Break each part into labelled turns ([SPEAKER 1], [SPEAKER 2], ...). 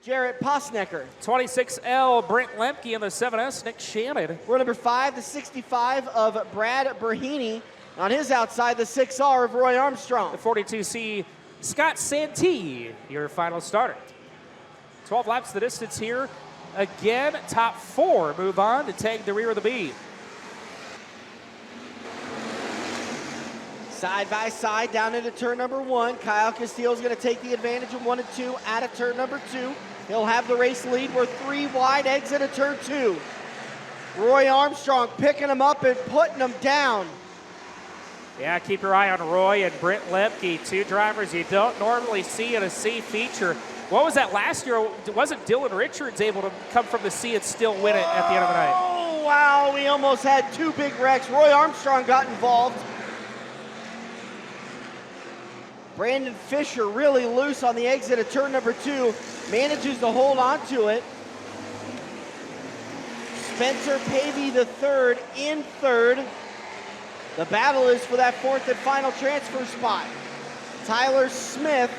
[SPEAKER 1] Jarrett Posnecker.
[SPEAKER 2] 26L, Brent Lemke in the 7S, Nick Shannon.
[SPEAKER 1] Row number 5, the 65 of Brad Berhini. On his outside, the 6R of Roy Armstrong.
[SPEAKER 2] The 42C, Scott Santee, your final starter. 12 laps the distance here. Again, top 4 move on to take the rear of the B.
[SPEAKER 1] Side by side down into turn number 1. Kyle Castillo is going to take the advantage of 1 and 2 out of turn number 2. He'll have the race lead. We're 3 wide, exit of turn 2. Roy Armstrong picking him up and putting him down.
[SPEAKER 2] Yeah, keep your eye on Roy and Brent Lemke, 2 drivers you don't normally see in a C feature. What was that last year? Wasn't Dylan Richards able to come from the C and still win it at the end of the night?
[SPEAKER 1] Oh, wow, we almost had 2 big wrecks. Roy Armstrong got involved. Brandon Fisher really loose on the exit of turn number 2, manages to hold on to it. Spencer Pavey the third in third. The battle is for that 4th and final transfer spot. Tyler Smith.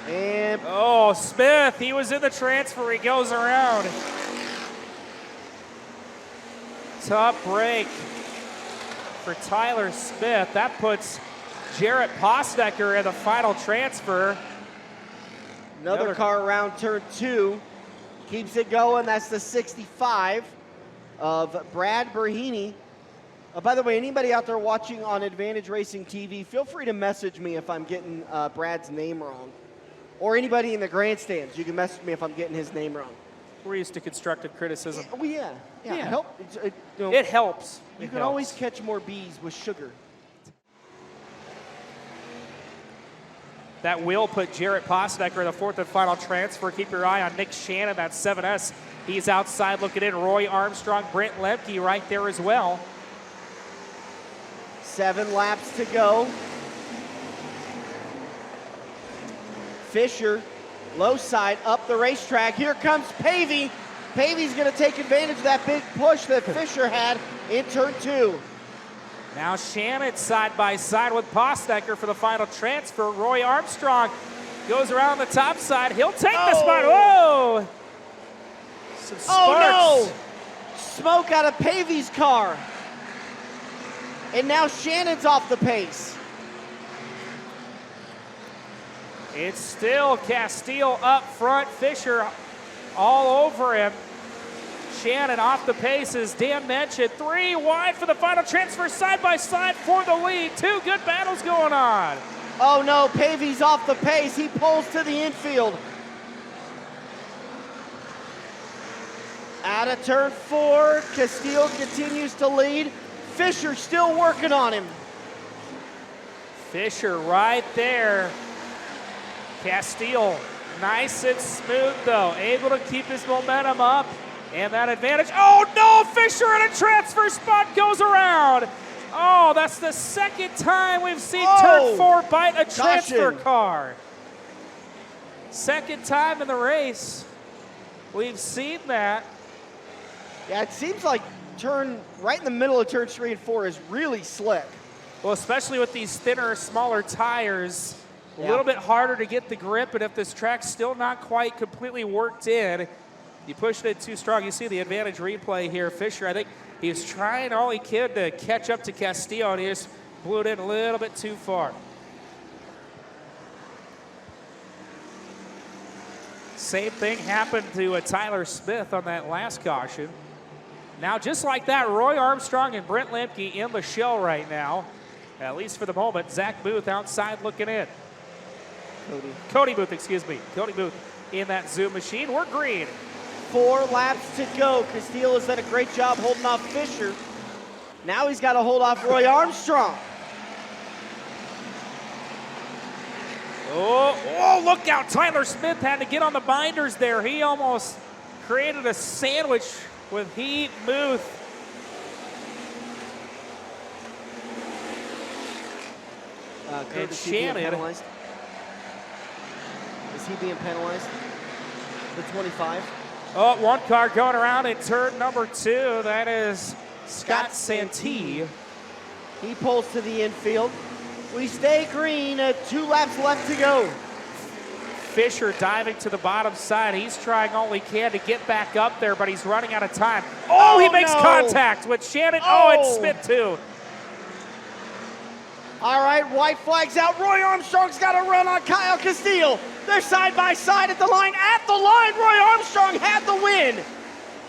[SPEAKER 1] And
[SPEAKER 2] oh, Smith, he was in the transfer, he goes around. Tough break for Tyler Smith. That puts Jarrett Posnecker in the final transfer.
[SPEAKER 1] Another car around turn 2. Keeps it going. That's the 65 of Brad Berhini. By the way, anybody out there watching on Advantage Racing TV, feel free to message me if I'm getting Brad's name wrong. Or anybody in the grandstands, you can message me if I'm getting his name wrong.
[SPEAKER 2] We're used to constructive criticism.
[SPEAKER 1] Well, yeah.
[SPEAKER 2] It helps.
[SPEAKER 1] You can always catch more bees with sugar.
[SPEAKER 2] That will put Jarrett Posnecker in the 4th and final transfer. Keep your eye on Nick Shannon, that 7S. He's outside looking in. Roy Armstrong, Brent Lemke right there as well.
[SPEAKER 1] 7 laps to go. Fisher, low side, up the racetrack. Here comes Pavey. Pavey's going to take advantage of that big push that Fisher had in turn 2.
[SPEAKER 2] Now Shannon side by side with Posnecker for the final transfer. Roy Armstrong goes around the top side. He'll take the spot. Whoa! Some sparks.
[SPEAKER 1] Oh no! Smoke out of Pavey's car. And now Shannon's off the pace.
[SPEAKER 2] It's still Castillo up front. Fisher all over him. Shannon off the pace, as Dan mentioned. 3 wide for the final transfer, side by side for the lead. 2 good battles going on.
[SPEAKER 1] Oh no, Pavey's off the pace. He pulls to the infield. Out of turn 4, Castillo continues to lead. Fisher still working on him.
[SPEAKER 2] Fisher right there. Castillo, nice and smooth though, able to keep his momentum up. And that advantage, oh no, Fisher in a transfer spot goes around. Oh, that's the 2nd time we've seen turn 4 bite a transfer car. 2nd time in the race we've seen that.
[SPEAKER 1] Yeah, it seems like turn right in the middle of turn 3 and 4 is really slick.
[SPEAKER 2] Well, especially with these thinner, smaller tires, a little bit harder to get the grip, and if this track's still not quite completely worked in, you pushed it too strong. You see the advantage replay here. Fisher, I think he was trying all he could to catch up to Castillo, and he just blew it in a little bit too far. Same thing happened to Tyler Smith on that last caution. Now, just like that, Roy Armstrong and Brent Lemke in the show right now, at least for the moment. Zach Booth outside looking in. Cody Booth, excuse me. Cody Booth in that Zoom machine. We're green.
[SPEAKER 1] 4 laps to go. Castillo has done a great job holding off Fisher. Now he's got to hold off Roy Armstrong.
[SPEAKER 2] Oh, look out. Tyler Smith had to get on the binders there. He almost created a sandwich with Heat Booth.
[SPEAKER 1] And Shannon. Is he being penalized? The 25.
[SPEAKER 2] Oh, 1 car going around in turn number 2. That is Scott Santee.
[SPEAKER 1] He pulls to the infield. We stay green. 2 laps left to go.
[SPEAKER 2] Fisher diving to the bottom side. He's trying all he can to get back up there, but he's running out of time. Oh, he makes contact with Shannon. Oh, and Smith too.
[SPEAKER 1] All right, white flag's out. Roy Armstrong's got a run on Kyle Castillo. They're side by side at the line. At the line, Roy Armstrong had the win.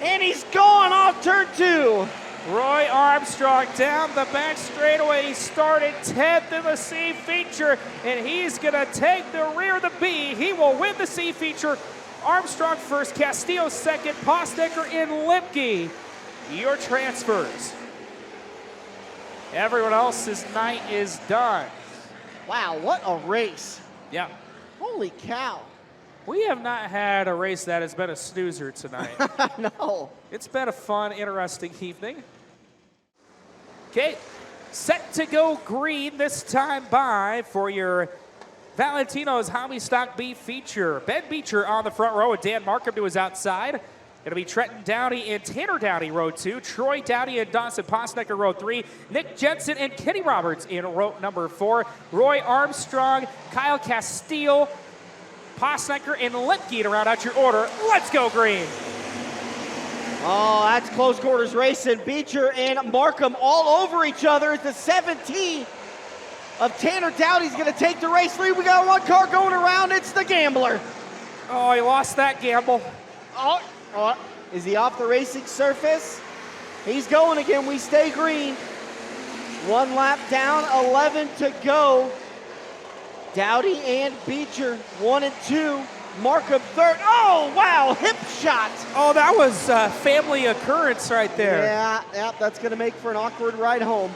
[SPEAKER 1] And he's gone off turn 2.
[SPEAKER 2] Roy Armstrong down the back straightaway. He started 10th in the C feature, and he's going to take the rear of the B. He will win the C feature. Armstrong first, Castillo second, Postnecker and Limke. Your transfers. Everyone else's night is done.
[SPEAKER 1] Wow, what a race.
[SPEAKER 2] Yeah.
[SPEAKER 1] Holy cow.
[SPEAKER 2] We have not had a race that has been a snoozer tonight.
[SPEAKER 1] No.
[SPEAKER 2] It's been a fun, interesting evening. Okay, set to go green this time by for your Valentino's Hobby Stock B feature. Ben Beecher on the front row with Dan Markham to his outside. It'll be Trenton Downey and Tanner Downey, row 2. Troy Downey and Dawson Postnecker, row 3. Nick Jensen and Kenny Roberts in row number 4. Roy Armstrong, Kyle Castillo, Postnecker, and Lemke to round out your order. Let's go green.
[SPEAKER 1] Oh, that's close quarters racing. Beecher and Markham all over each other at the 17 of Tanner Downey's going to take the race lead. We got one car going around. It's the Gambler.
[SPEAKER 2] Oh, he lost that gamble.
[SPEAKER 1] Oh, is he off the racing surface? He's going again. We stay green. One lap down, 11 to go. Dowdy and Beecher, 1 and 2. Markham third. Oh, wow, hip shot.
[SPEAKER 2] Oh, that was a family occurrence right there.
[SPEAKER 1] Yeah, that's going to make for an awkward ride home.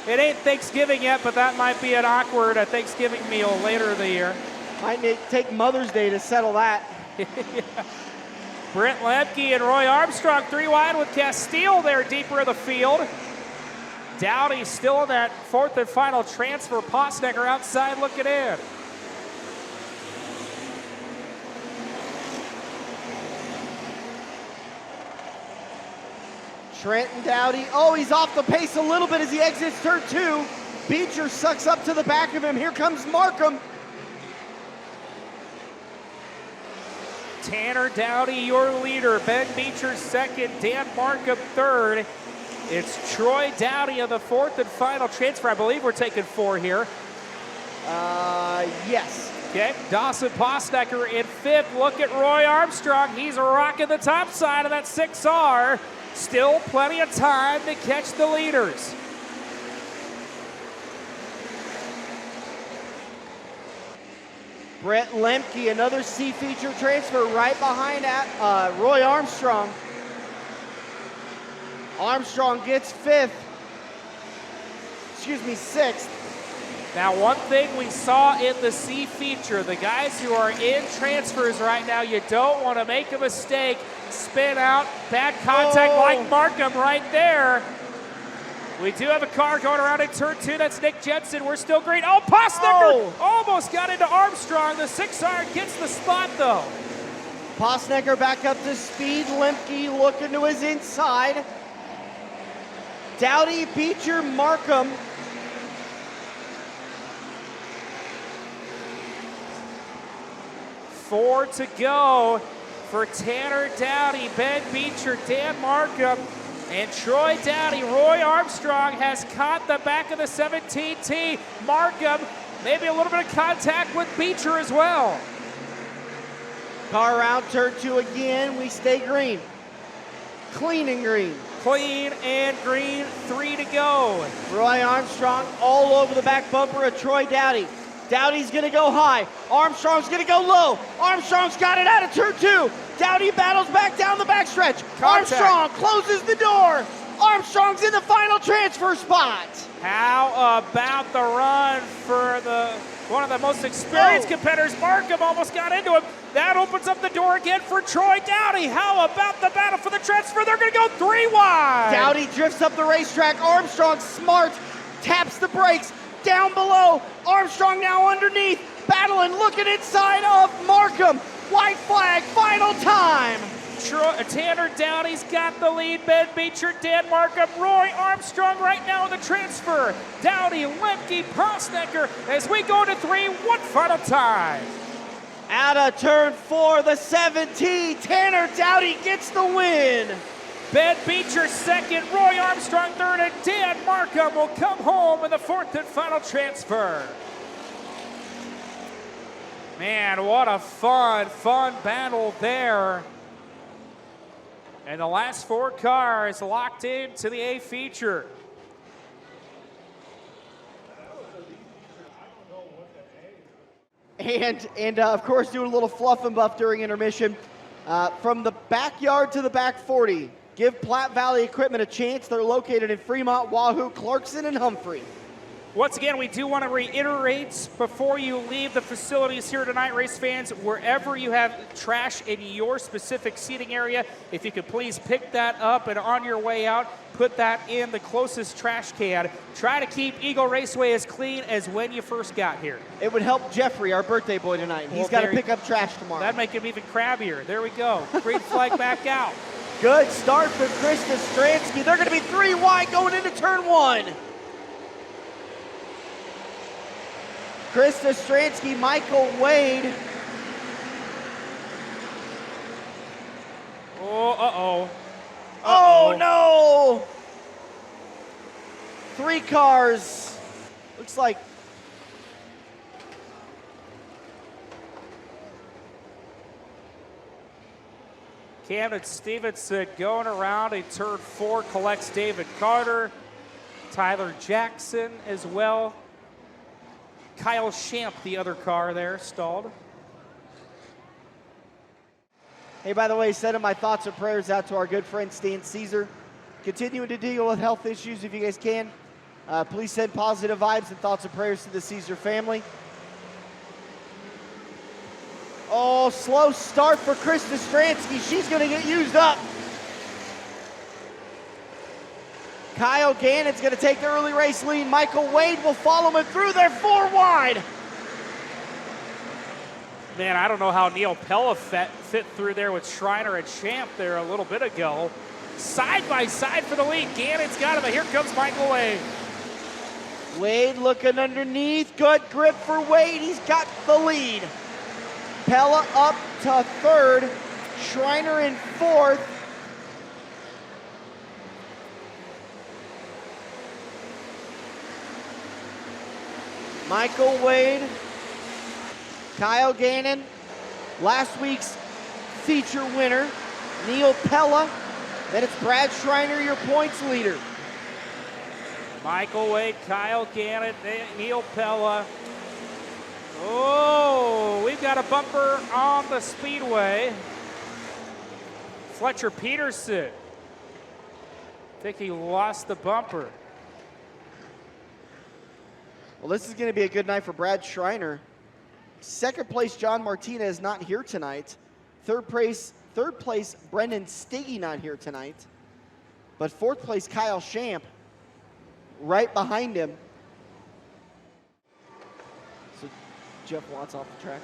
[SPEAKER 2] It ain't Thanksgiving yet, but that might be an awkward Thanksgiving meal later in the year.
[SPEAKER 1] Might take Mother's Day to settle that.
[SPEAKER 2] Yeah. Brent Lemke and Roy Armstrong 3 wide with Castillo there deeper in the field. Dowdy still in that 4th and final transfer. Postnecker outside looking in.
[SPEAKER 1] Trenton Dowdy, oh, he's off the pace a little bit as he exits turn 2. Beecher sucks up to the back of him. Here comes Markham.
[SPEAKER 2] Tanner Dowdy, your leader. Ben Beecher second. Dan Markham third. It's Troy Dowdy on the 4th and final transfer. I believe we're taking 4 here.
[SPEAKER 1] Yes.
[SPEAKER 2] Okay, Dawson Postnecker in 5th. Look at Roy Armstrong. He's rocking the top side of that 6R. Still plenty of time to catch the leaders.
[SPEAKER 1] Brett Lemke, another C feature transfer right behind Roy Armstrong. Armstrong gets 6th.
[SPEAKER 2] Now, one thing we saw in the C feature, the guys who are in transfers right now, you don't want to make a mistake, spin out, bad contact like Markham right there. We do have a car going around in turn 2. That's Nick Jensen. We're still green. Oh, Postnecker almost got into Armstrong. The 6R gets the spot, though.
[SPEAKER 1] Postnecker back up to speed. Lemke looking to his inside. Dowdy, Beecher, Markham.
[SPEAKER 2] Four to go for Tanner Dowdy, Ben Beecher, Dan Markham, and Troy Dowdy. Roy Armstrong has caught the back of the 17T. Markham, maybe a little bit of contact with Beecher as well.
[SPEAKER 1] Car around turn 2 again. We stay green. Clean and green.
[SPEAKER 2] Clean and green, 3 to go.
[SPEAKER 1] Roy Armstrong all over the back bumper of Troy Dowdy. Dowdy's gonna go high. Armstrong's gonna go low. Armstrong's got it out of turn 2. Dowdy battles back down the backstretch. Armstrong closes the door. Armstrong's in the final transfer spot.
[SPEAKER 2] How about the run for one of the most experienced competitors? Markham almost got into him. That opens up the door again for Troy Dowdy. How about the battle for the transfer? They're going to go 3 wide.
[SPEAKER 1] Dowdy drifts up the racetrack. Armstrong smart, taps the brakes. Down below, Armstrong now underneath, battling, looking inside of Markham. White flag, final time.
[SPEAKER 2] Tanner Dowdy's got the lead. Ben Beecher, Dan Markham, Roy Armstrong right now in the transfer. Dowdy, Lemke, Postnecker as we go to 3. One final time.
[SPEAKER 1] Out of turn 4, the 17, Tanner Dowdy gets the win.
[SPEAKER 2] Ben Beecher second, Roy Armstrong third, and Dan Markham will come home in the fourth and final transfer. Man, what a fun battle there. And the last 4 cars locked into the A feature.
[SPEAKER 1] And of course, doing a little fluff and buff during intermission. From the backyard to the back 40, give Platte Valley Equipment a chance. They're located in Fremont, Wahoo, Clarkson, and Humphrey.
[SPEAKER 2] Once again, we do want to reiterate before you leave the facilities here tonight, race fans, wherever you have trash in your specific seating area, if you could please pick that up, and on your way out, put that in the closest trash can. Try to keep Eagle Raceway as clean as when you first got here.
[SPEAKER 1] It would help Jeffrey, our birthday boy, tonight. He's got to pick up trash tomorrow.
[SPEAKER 2] That'd make him even crabbier. There we go. Green flag back out.
[SPEAKER 1] Good start for Krista Stransky. They're going to be 3 wide going into turn 1. Krista Stransky, Michael Wade.
[SPEAKER 2] Oh, uh-oh.
[SPEAKER 1] Oh, no! 3 cars. Looks like
[SPEAKER 2] Camden Stevenson going around in turn 4, collects David Carter. Tyler Jackson as well. Kyle Shamp, the other car there, stalled.
[SPEAKER 1] Hey, by the way, sending my thoughts and prayers out to our good friend Stan Caesar. Continuing to deal with health issues if you guys can. Please send positive vibes and thoughts and prayers to the Caesar family. Oh, slow start for Krista Stransky. She's going to get used up. Kyle Gannon's going to take the early race lead. Michael Wade will follow him through. They're 4 wide.
[SPEAKER 2] Man, I don't know how Neil Pella fit through there with Schreiner and Shamp there a little bit ago. Side by side for the lead. Gannon's got him, but here comes Michael Wade.
[SPEAKER 1] Wade looking underneath. Good grip for Wade. He's got the lead. Pella up to 3rd. Schreiner in 4th. Michael Wade, Kyle Gannon, last week's feature winner, Neil Pella. Then it's Brad Schreiner, your points leader.
[SPEAKER 2] Michael Wade, Kyle Gannon, Neil Pella. Oh, we've got a bumper on the speedway. Fletcher Peterson. I think he lost the bumper.
[SPEAKER 1] Well, this is going to be a good night for Brad Schreiner. 2nd place, John Martinez, not here tonight. 3rd place, Brendan Stiggy, not here tonight. But 4th place, Kyle Shamp, right behind him. So Jeff Watts off the track.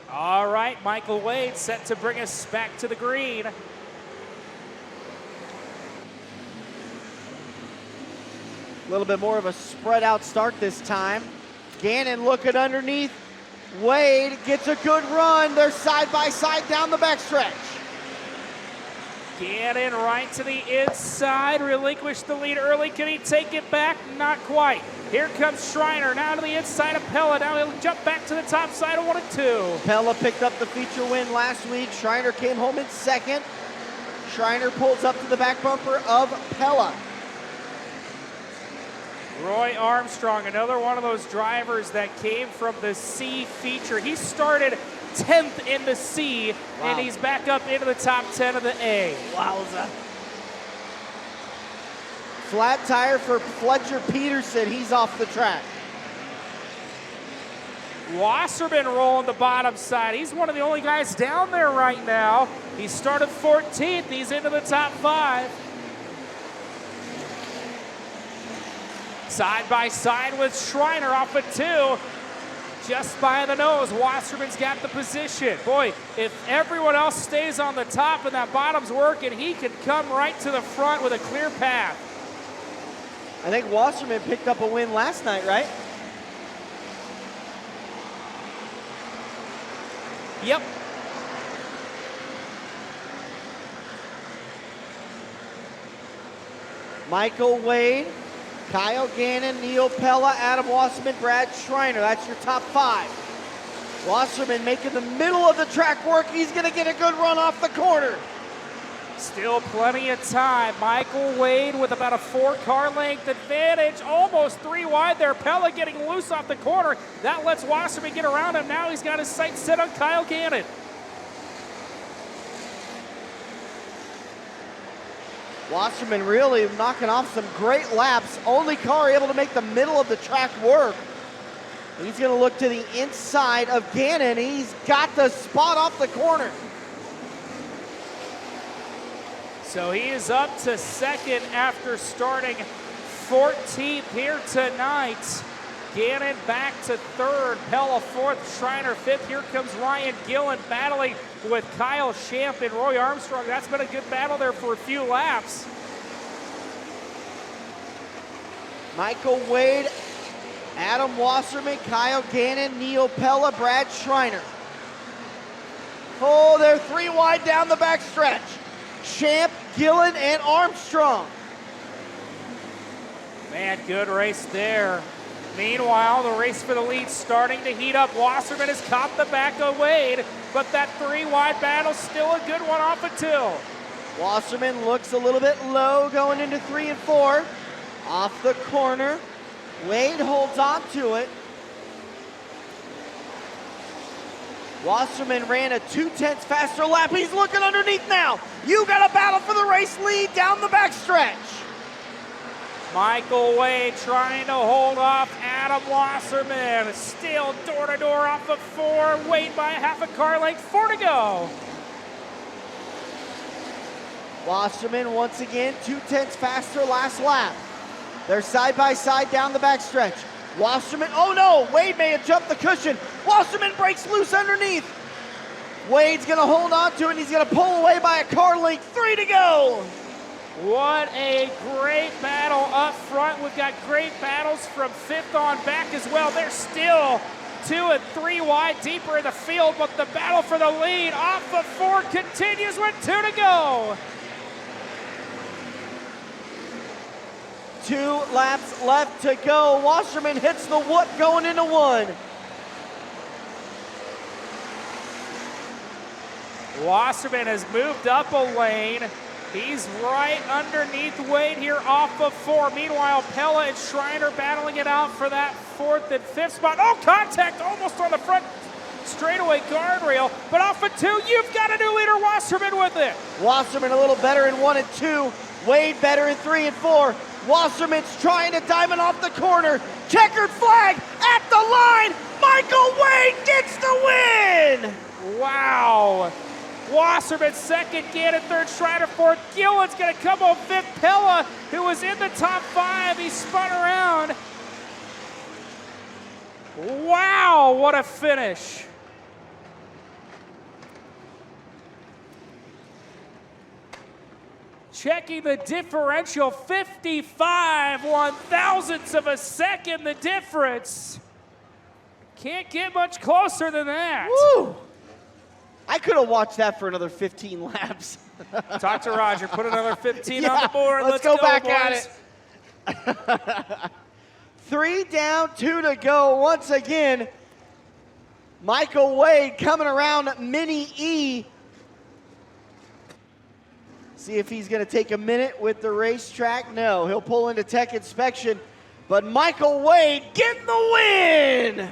[SPEAKER 2] All right, Michael Wade set to bring us back to the green.
[SPEAKER 1] A little bit more of a spread out start this time. Gannon looking underneath. Wade gets a good run. They're side by side down the backstretch.
[SPEAKER 2] Gannon right to the inside, relinquished the lead early. Can he take it back? Not quite. Here comes Schreiner, now to the inside of Pella. Now he'll jump back to the top side of 1 and 2.
[SPEAKER 1] Pella picked up the feature win last week. Schreiner came home in 2nd. Schreiner pulls up to the back bumper of Pella.
[SPEAKER 2] Roy Armstrong, another one of those drivers that came from the C feature. He started 10th in the C, and he's back up into the top 10 of the A.
[SPEAKER 1] Wowza. Flat tire for Fletcher Peterson. He's off the track.
[SPEAKER 2] Wasserman rolling the bottom side. He's one of the only guys down there right now. He started 14th. He's into the top 5. Side by side with Schreiner off at 2. Just by the nose, Wasserman's got the position. Boy, if everyone else stays on the top and that bottom's working, he can come right to the front with a clear path.
[SPEAKER 1] I think Wasserman picked up a win last night, right?
[SPEAKER 2] Yep.
[SPEAKER 1] Michael Wade, Kyle Gannon, Neil Pella, Adam Wasserman, Brad Schreiner. That's your top 5. Wasserman making the middle of the track work. He's going to get a good run off the corner.
[SPEAKER 2] Still plenty of time. Michael Wade with about a 4-car length advantage. Almost 3 wide there. Pella getting loose off the corner. That lets Wasserman get around him. Now he's got his sights set on Kyle Gannon.
[SPEAKER 1] Wasserman really knocking off some great laps. Only car able to make the middle of the track work. He's going to look to the inside of Gannon. He's got the spot off the corner.
[SPEAKER 2] So he is up to second after starting 14th here tonight. Gannon back to third, Pella fourth, Schreiner fifth. Here comes Ryan Gillen battling with Kyle Shamp and Roy Armstrong. That's been a good battle there for a few laps.
[SPEAKER 1] Michael Wade, Adam Wasserman, Kyle Gannon, Neil Pella, Brad Schreiner. Oh, they're 3 wide down the backstretch. Shamp, Gillen, and Armstrong.
[SPEAKER 2] Man, good race there. Meanwhile, the race for the lead starting to heat up. Wasserman has caught the back of Wade, but that 3 wide battle still a good one off of 2.
[SPEAKER 1] Wasserman looks a little bit low going into 3 and 4. Off the corner. Wade holds on to it. Wasserman ran a 2/10 faster lap. He's looking underneath now. You got a battle for the race lead down the backstretch.
[SPEAKER 2] Michael Wade trying to hold off Adam Wasserman. Still door-to-door off of 4. Wade by a half a car length. 4 to go.
[SPEAKER 1] Wasserman once again 2/10 faster last lap. They're side by side down the backstretch. Wasserman, oh no, Wade may have jumped the cushion. Wasserman breaks loose underneath. Wade's gonna hold on to it and he's gonna pull away by a car length. 3 to go.
[SPEAKER 2] What a great battle up front. We've got great battles from 5th on back as well. They're still 2 and 3 wide deeper in the field, but the battle for the lead off of 4 continues with 2 to go.
[SPEAKER 1] 2 laps left to go. Wasserman hits the whoop going into 1.
[SPEAKER 2] Wasserman has moved up a lane. He's right underneath Wade here off of 4. Meanwhile, Pella and Schreiner battling it out for that 4th and 5th spot. Oh, contact almost on the front straightaway guardrail, but off of 2, you've got a new leader, Wasserman with it.
[SPEAKER 1] Wasserman a little better in 1 and 2. Wade better in 3 and 4. Wasserman's trying to diamond off the corner. Checkered flag at the line. Michael Wade gets the win.
[SPEAKER 2] Wow. Wasserman second, Gannon third, Schreiner fourth. Gillen's going to come home fifth. Pella, who was in the top 5, he spun around. Wow, what a finish. Checking the differential, 55 1/1000ths of a second, the difference. Can't get much closer than that.
[SPEAKER 1] Woo! I could have watched that for another 15 laps.
[SPEAKER 2] Talk to Roger, put another 15 on the board.
[SPEAKER 1] Let's go back
[SPEAKER 2] boys.
[SPEAKER 1] at it. 3 down, 2 to go. Once again, Michael Wade coming around Mini E. See if he's going to take a minute with the racetrack. No, he'll pull into tech inspection. But Michael Wade getting the win.